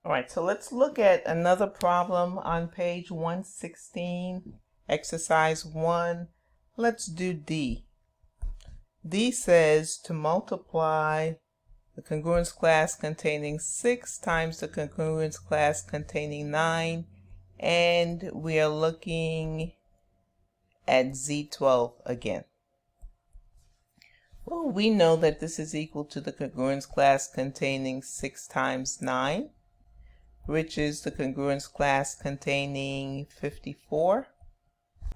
All right, so let's look at another problem on page 116, exercise 1. Let's do D. D says to multiply the congruence class containing 6 times the congruence class containing 9, and we are looking at Z12 again. Well, we know that this is equal to the congruence class containing 6 times 9, which is the congruence class containing 54.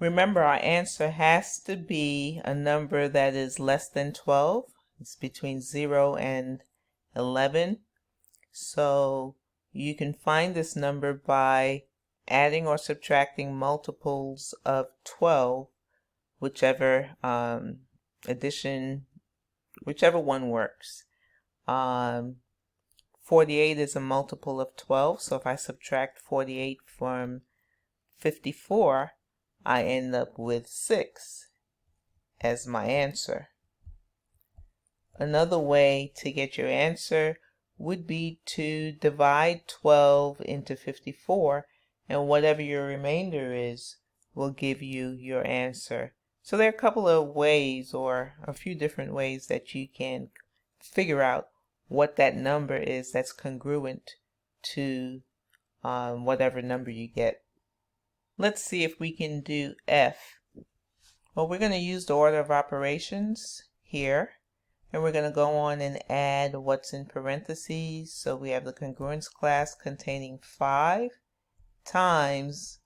Remember, our answer has to be a number that is less than 12. It's between 0 and 11. So you can find this number by adding or subtracting multiples of 12, whichever whichever one works. 48 is a multiple of 12, so if I subtract 48 from 54, I end up with 6 as my answer. Another way to get your answer would be to divide 12 into 54, and whatever your remainder is will give you your answer. So there are a couple of ways, or a few different ways, that you can figure out what that number is that's congruent to whatever number you get. Let's see if we can do F. Well, we're going to use the order of operations here, and we're going to go on and add what's in parentheses. So we have the congruence class containing 5 times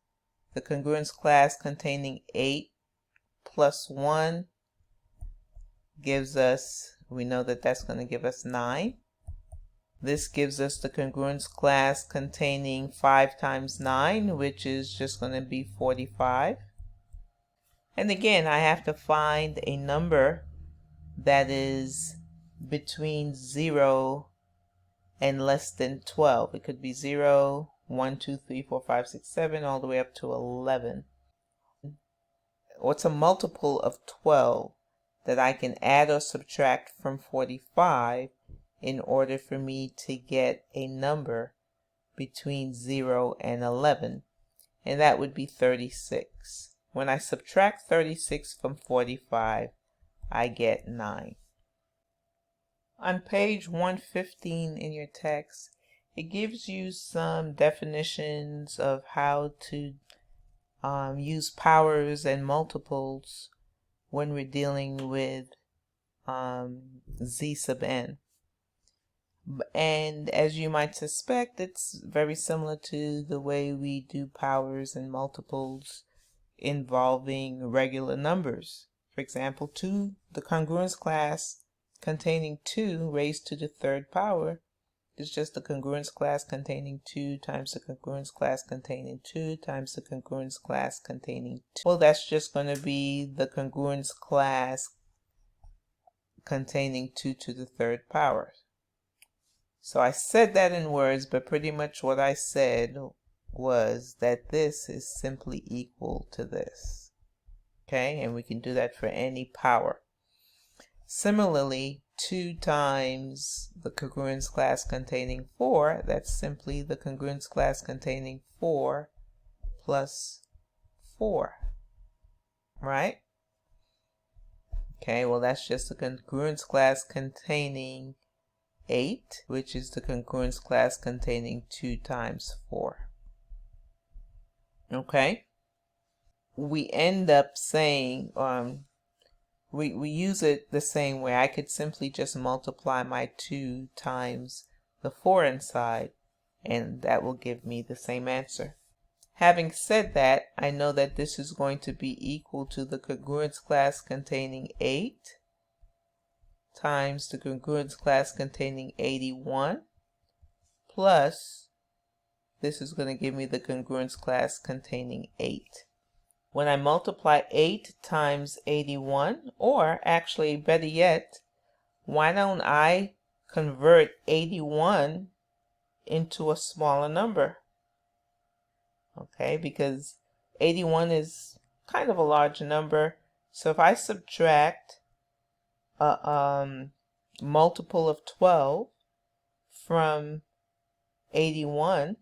the congruence class containing 8 plus 1 gives us, we know that that's going to give us 9. This gives us the congruence class containing 5 times 9, which is just going to be 45. And again, I have to find a number that is between 0 and less than 12. It could be 0, 1, 2, 3, 4, 5, 6, 7, all the way up to 11. What's a multiple of 12 that I can add or subtract from 45 in order for me to get a number between 0 and 11? And that would be 36. When I subtract 36 from 45, I get 9. On page 115 in your text, it gives you some definitions of how to use powers and multiples when we're dealing with Z sub n. And as you might suspect, it's very similar to the way we do powers and multiples involving regular numbers. For example, the congruence class containing 2 raised to the 3rd power is just the congruence class containing 2 times the congruence class containing 2 times the congruence class containing 2. Well, that's just going to be the congruence class containing 2 to the 3rd power. So I said that in words, but pretty much what I said was that this is simply equal to this. Okay, and we can do that for any power. Similarly, 2 times the congruence class containing 4, that's simply the congruence class containing 4 plus 4, right? Okay, well that's just the congruence class containing 8, which is the congruence class containing 2 times 4. Okay? We end up saying, we use it the same way. I could simply just multiply my 2 times the 4 inside, and that will give me the same answer. Having said that, I know that this is going to be equal to the congruence class containing 8 times the congruence class containing 81, plus this is going to give me the congruence class containing 8. When I multiply 8 times 81, or actually better yet, why don't I convert 81 into a smaller number? Okay, because 81 is kind of a large number. So if I subtract a multiple of 12 from 81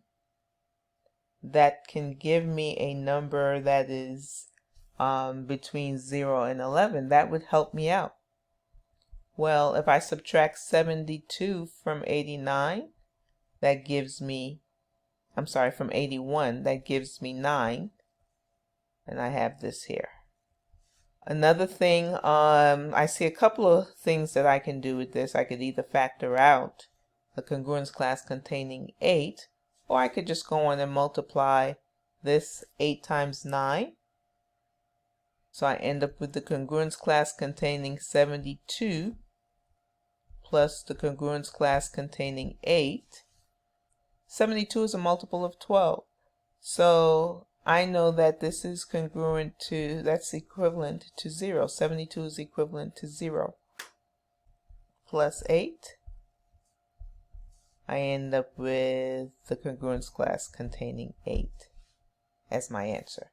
that can give me a number that is between 0 and 11, that would help me out. Well, if I subtract 72 from 89, that gives me, I'm sorry, from 81, that gives me 9. And I have this here. Another thing, I see a couple of things that I can do with this. I could either factor out the congruence class containing 8, or I could just go on and multiply this 8 times 9. So I end up with the congruence class containing 72 plus the congruence class containing 8. 72 is a multiple of 12. So I know that this is congruent to, that's equivalent to 0. 72 is equivalent to 0. Plus 8. I end up with the congruence class containing 8 as my answer.